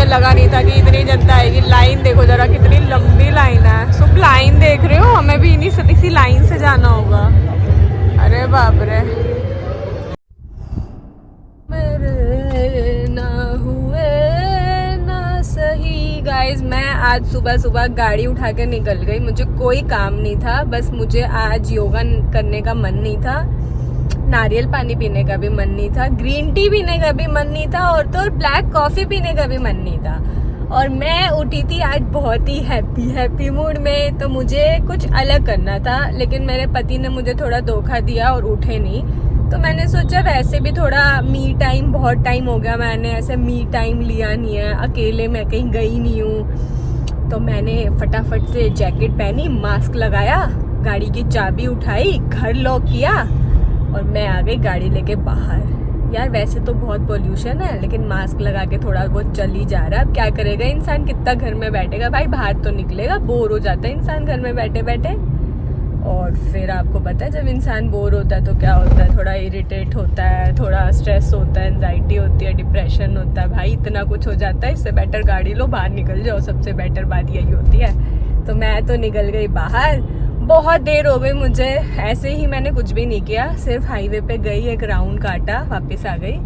मुझे लगा नहीं था कि इतनी जनता आएगी। लाइन देखो जरा कितनी लंबी लाइन है। सब लाइन देख रहे हो, हमें भी इसी लाइन से जाना होगा। अरे बाप रे, मेरे ना हुए ना सही। गाइस मैं आज सुबह सुबह गाड़ी उठा के निकल गई। मुझे कोई काम नहीं था, बस मुझे आज योगा करने का मन नहीं था, नारियल पानी पीने का भी मन नहीं था, ग्रीन टी पीने का भी मन नहीं था, और तो ब्लैक कॉफी पीने का भी मन नहीं था। और मैं उठी थी आज बहुत ही हैप्पी मूड में, तो मुझे कुछ अलग करना था। लेकिन मेरे पति ने मुझे थोड़ा धोखा दिया और उठे नहीं। तो मैंने सोचा वैसे भी थोड़ा मी टाइम, बहुत टाइम हो गया मैंने ऐसे मी टाइम लिया नहीं है, अकेले मैं कहीं गई नहीं हूँ। तो मैंने फटाफट से जैकेट पहनी, मास्क लगाया, गाड़ी की चाबी उठाई, घर लॉक किया और मैं आ गई गाड़ी लेके बाहर। यार वैसे तो बहुत पोल्यूशन है, लेकिन मास्क लगा के थोड़ा बहुत चल ही जा रहा है। अब क्या करेगा इंसान, कितना घर में बैठेगा भाई, बाहर तो निकलेगा, बोर हो जाता है इंसान घर में बैठे बैठे। और फिर आपको पता है जब इंसान बोर होता है तो क्या होता है, थोड़ा इरिटेट होता है, थोड़ा स्ट्रेस होता है, एंजाइटी होती है, डिप्रेशन होता है। भाई इतना कुछ हो जाता है, इससे बेटर गाड़ी लो, बाहर निकल जाओ। सबसे बेटर बात यही होती है। तो मैं तो निकल गई बाहर। बहुत देर हो गई मुझे, ऐसे ही मैंने कुछ भी नहीं किया, सिर्फ हाईवे पे गई, एक राउंड काटा, वापस आ गई,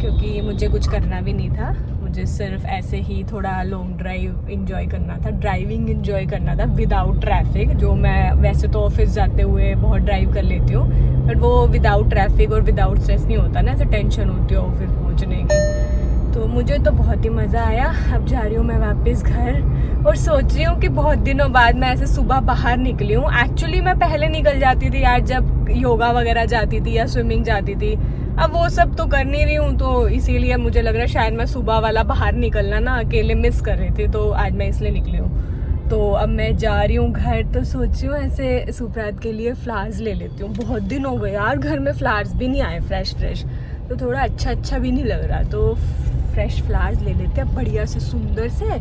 क्योंकि मुझे कुछ करना भी नहीं था। मुझे सिर्फ ऐसे ही थोड़ा लॉन्ग ड्राइव इंजॉय करना था, ड्राइविंग इंजॉय करना था विदाउट ट्रैफिक। जो मैं वैसे तो ऑफिस जाते हुए बहुत ड्राइव कर लेती हूँ, बट वो विदाउट ट्रैफिक और विदाउट स्ट्रेस नहीं होता ना, ऐसे टेंशन होती है ऑफिस पहुँचने की। तो मुझे तो बहुत ही मज़ा आया। अब जा रही हूँ मैं वापस घर, और सोच रही हूँ कि बहुत दिनों बाद मैं ऐसे सुबह बाहर निकली हूँ। एक्चुअली मैं पहले निकल जाती थी यार, जब योगा वगैरह जाती थी या स्विमिंग जाती थी। अब वो सब तो कर नहीं रही हूँ, तो इसीलिए मुझे लग रहा है शायद मैं सुबह वाला बाहर निकलना ना अकेले मिस कर रही थी, तो आज मैं इसलिए निकली हूँ। तो अब मैं जा रही हूँ घर, तो सोच रही हूँ ऐसे सुप्रात के लिए फ्लावर्स ले लेती हूँ। बहुत दिन हो गए यार, घर में फ्लावर्स भी नहीं आए फ्रेश, तो थोड़ा अच्छा भी नहीं लग रहा, तो फ्रेश फ्लावर्स ले लेते हैं बढ़िया से, सुंदर से।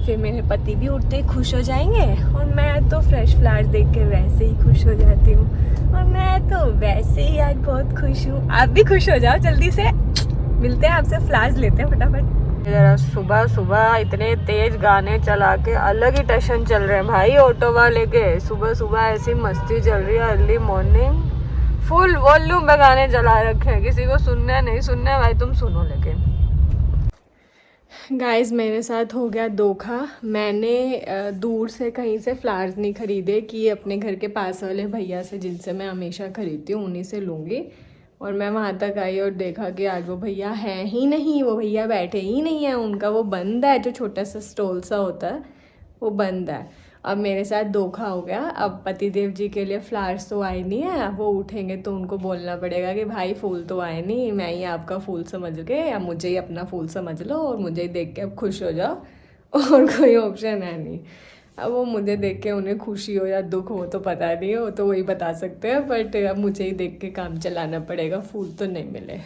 फिर मेरे पति भी उठते ही खुश हो जाएंगे, और मैं तो फ्रेश फ्लावर्स देख के वैसे ही खुश हो जाती हूँ, और मैं तो वैसे ही आज बहुत खुश हूँ। आप भी खुश हो जाओ, जल्दी से मिलते हैं आपसे, फ्लावर्स लेते हैं फटाफट। जरा सुबह सुबह इतने तेज गाने चला के अलग ही टशन चल रहे हैं भाई ऑटो वाले के। सुबह सुबह ऐसी मस्ती चल रही है, अर्ली मॉर्निंग, फुल वॉल्यूम में गाने चला रखे हैं। किसी को सुनना नहीं सुनना भाई, तुम सुनो। लेकिन गाइस मेरे साथ हो गया धोखा। मैंने दूर से कहीं से फ्लावर्स नहीं खरीदे कि अपने घर के पास वाले भैया से, जिनसे मैं हमेशा खरीदती हूँ, उन्हीं से लूँगी। और मैं वहाँ तक आई और देखा कि आज वो भैया हैं ही नहीं, वो भैया बैठे ही नहीं हैं, उनका वो बंद है, जो छोटा सा स्टॉल सा होता है वो बंद है। अब मेरे साथ धोखा हो गया। अब पतिदेव जी के लिए फ्लावर्स तो आए नहीं है, अब वो उठेंगे तो उनको बोलना पड़ेगा कि भाई फूल तो आए नहीं, मैं ही आपका फूल समझ के, या मुझे ही अपना फूल समझ लो और मुझे ही देख के अब खुश हो जाओ, और कोई ऑप्शन है नहीं। अब वो मुझे देख के उन्हें खुशी हो या दुख हो तो पता नहीं, हो तो वही बता सकते हैं, बट अब मुझे ही देख के काम चलाना पड़ेगा। फूल तो नहीं मिले,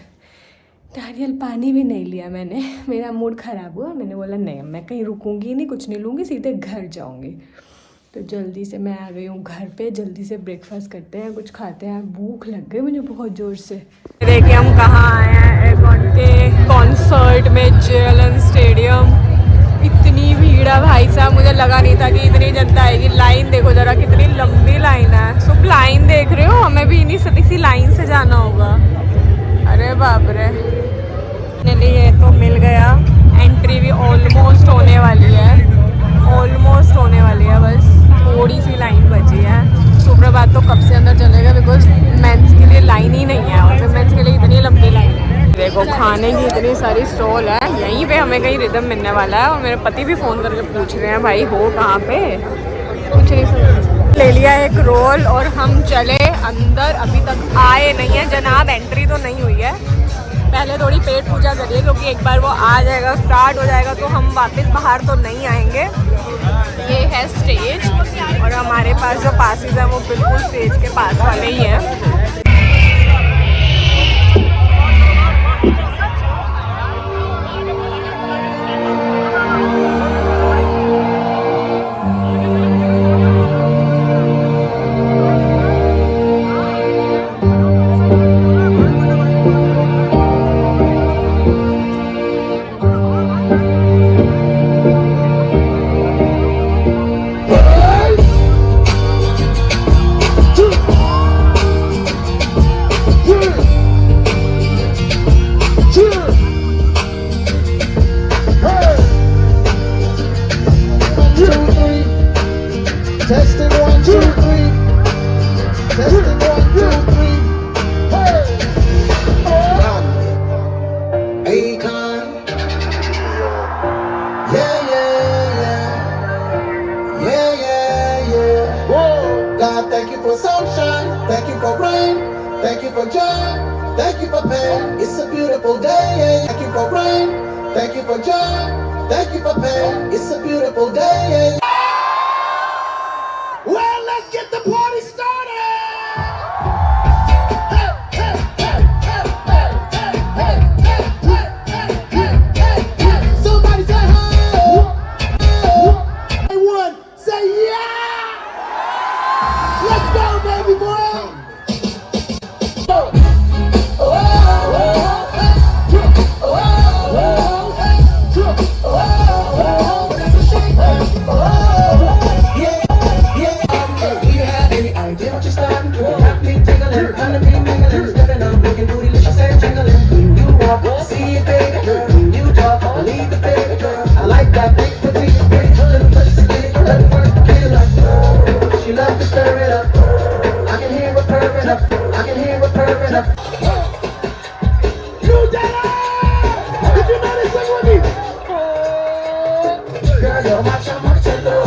नारियल पानी भी नहीं लिया मैंने, मेरा मूड ख़राब हुआ। मैंने बोला नहीं, मैं कहीं रुकूंगी नहीं, कुछ नहीं लूँगी, सीधे घर जाऊँगी। तो जल्दी से मैं आ गई हूँ घर पे, जल्दी से ब्रेकफास्ट करते हैं, कुछ खाते हैं, भूख लग गई मुझे बहुत ज़ोर से। देखिए हम कहाँ आए हैं, एकॉन के कॉन्सर्ट में, जेएलएन स्टेडियम। इतनी भीड़ है भाई साहब, मुझे लगा नहीं था कि इतनी जनता आएगी। लाइन देखो जरा कितनी लंबी लाइन है। सब लाइन देख रहे हो, हमें भी इसी लाइन से जाना होगा। अरे बाप रे, ये तो मिल गया। एंट्री भी ऑलमोस्ट होने वाली है, ऑलमोस्ट होने वाली है, बस थोड़ी सी लाइन बची है। सुप्रभात तो कब से अंदर चलेगा, बिकॉज मेंस के लिए लाइन ही नहीं है, और मेंस के लिए इतनी लंबी लाइन है। देखो खाने की इतनी सारी स्टॉल है, यहीं पे हमें कहीं रिदम मिलने वाला है। और मेरे पति भी फ़ोन करके पूछ रहे हैं भाई हो कहाँ पे, कुछ नहीं समझ। ले लिया एक रोल और हम चले अंदर, अभी तक आए नहीं है जनाब, एंट्री तो नहीं हुई है। पहले थोड़ी पेट पूजा करिए, क्योंकि एक बार वो आ जाएगा, स्टार्ट हो जाएगा, तो हम वापस बाहर तो नहीं आएंगे। ये है स्टेज, और हमारे पास जो पासेस हैं वो बिल्कुल स्टेज के पास वाले ही हैं। you for joy, thank you for pain. It's a beautiful day. Thank you for rain, thank you for joy, thank you for pain. It's a beautiful day. Well, let's get the party started. Somebody say hi. One, say yeah. Let's go, baby boy. She loves to stir it up. I can hear her purring up. I can hear her purring up. You did it! Did you know this song with me? Girl, you're my cello.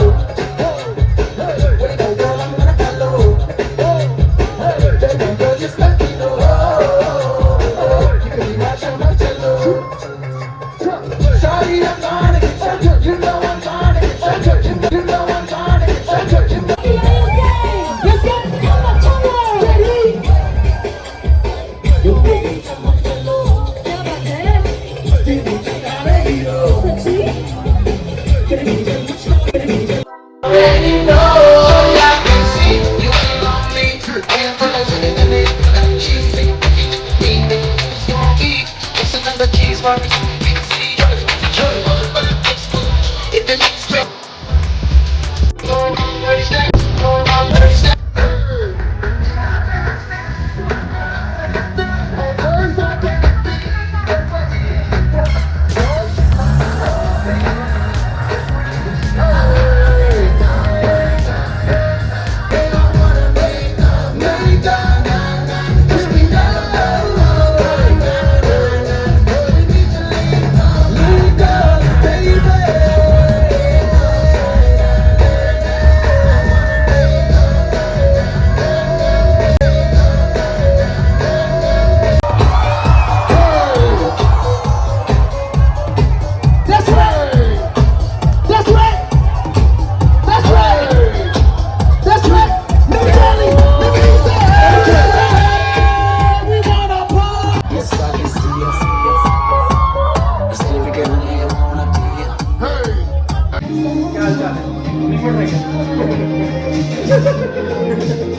Where you go, girl? I'm gonna follow. Girl, just let me know. You can be my cello. Sorry, I'm trying to get you. You know I'm trying to get you. You know I'm trying to get you.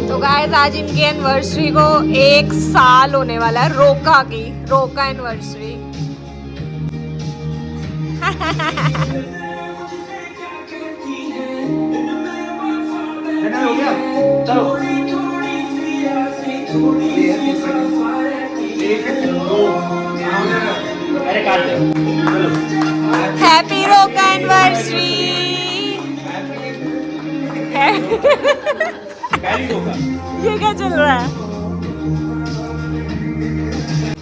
तो guys आज इनकी anniversary को 1 साल होने वाला है। रोका anniversary. हो गया चलो अरे काट दो हैप्पी रोका एनिवर्सरी। ये क्या चल रहा है?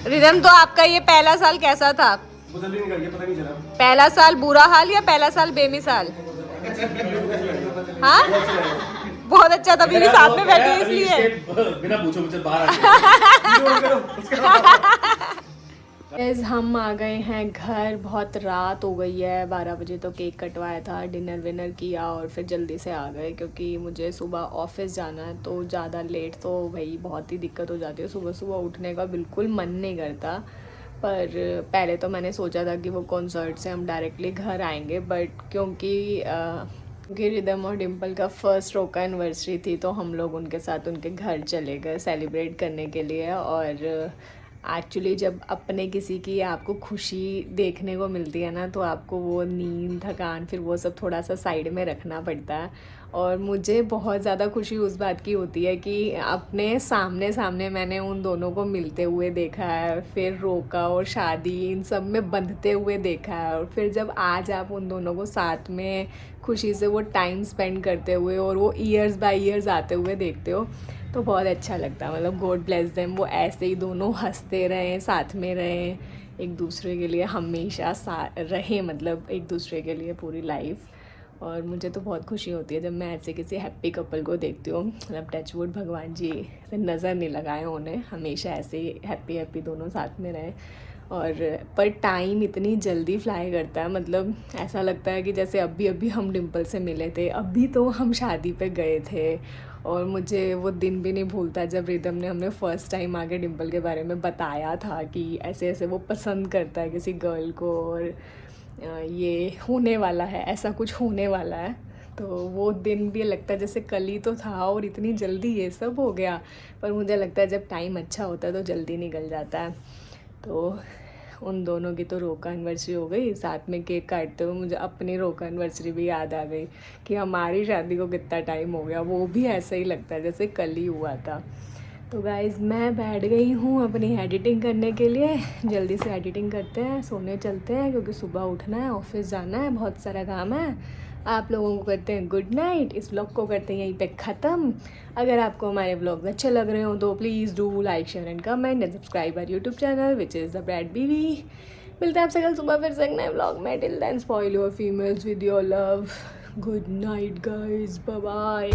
रिदम, तो आपका ये पहला साल कैसा था? पता नहीं चला। पहला साल बुरा हाल या पहला साल बेमिसाल? हाँ, बहुत अच्छा था। मेरे साथ में बैठे इसलिए बिना पूछे मुझे बाहर आ हम आ गए हैं घर। बहुत रात हो गई है, 12 बजे तो केक कटवाया था, डिनर विनर किया और फिर जल्दी से आ गए क्योंकि मुझे सुबह ऑफिस जाना है। तो ज़्यादा लेट तो भाई बहुत ही दिक्कत हो जाती है। सुबह सुबह उठने का बिल्कुल मन नहीं करता। पर पहले तो मैंने सोचा था कि वो कॉन्सर्ट से हम डायरेक्टली घर आएंगे, बट क्योंकि रिदम और डिम्पल का फर्स्ट रोका एनिवर्सरी थी तो हम लोग उनके साथ उनके घर चले गए सेलिब्रेट करने के लिए। और एक्चुअली जब अपने किसी की आपको खुशी देखने को मिलती है ना, तो आपको वो नींद, थकान, फिर वो सब थोड़ा सा साइड में रखना पड़ता है। और मुझे बहुत ज़्यादा खुशी उस बात की होती है कि अपने सामने मैंने उन दोनों को मिलते हुए देखा है, फिर रोका और शादी इन सब में बंधते हुए देखा है। और फिर जब आज आप उन दोनों को साथ में खुशी से वो टाइम स्पेंड करते हुए और वो ईयर्स बाय ईयर्स आते हुए देखते हो तो बहुत अच्छा लगता है। मतलब गॉड ब्लेस देम, वो ऐसे ही दोनों हंसते रहें, साथ में रहें, एक दूसरे के लिए हमेशा रहें, मतलब एक दूसरे के लिए पूरी लाइफ। और मुझे तो बहुत खुशी होती है जब मैं ऐसे किसी हैप्पी कपल को देखती हूँ। मतलब टचवुड भगवान जी से नज़र नहीं लगाए उन्हें, हमेशा ऐसे ही हैप्पी हैप्पी दोनों साथ में रहें। और पर टाइम इतनी जल्दी फ्लाई करता है, मतलब ऐसा लगता है कि जैसे अभी अभी हम डिम्पल से मिले थे, अभी तो हम शादी पे गए थे। और मुझे वो दिन भी नहीं भूलता जब रिदम ने हमें फ़र्स्ट टाइम आके डिम्पल के बारे में बताया था कि ऐसे ऐसे वो पसंद करता है किसी गर्ल को, और ये होने वाला है, ऐसा कुछ होने वाला है। तो वो दिन भी लगता है जैसे कल ही तो था और इतनी जल्दी ये सब हो गया। पर मुझे लगता है जब टाइम अच्छा होता है तो जल्दी निकल जाता है। तो उन दोनों की तो रोका एनिवर्सरी हो गई, साथ में केक काटते हुए मुझे अपनी रोका एनिवर्सरी भी याद आ गई कि हमारी शादी को कितना टाइम हो गया। वो भी ऐसा ही लगता है जैसे कल ही हुआ था। तो गाइज़ मैं बैठ गई हूँ अपनी एडिटिंग करने के लिए। जल्दी से एडिटिंग करते हैं, सोने चलते हैं क्योंकि सुबह उठना है, ऑफिस जाना है, बहुत सारा काम है। आप लोगों को करते हैं गुड नाइट, इस व्लॉग को करते हैं यहीं पे ख़त्म। अगर आपको हमारे व्लॉग्स अच्छे लग रहे हो तो please do like share and comment and subscribe our YouTube channel which is the Brad बीवी। मिलते हैं आपसे कल सुबह फिर से एक नए व्लॉग में। Till then spoil your females with your love. Good night guys, bye bye.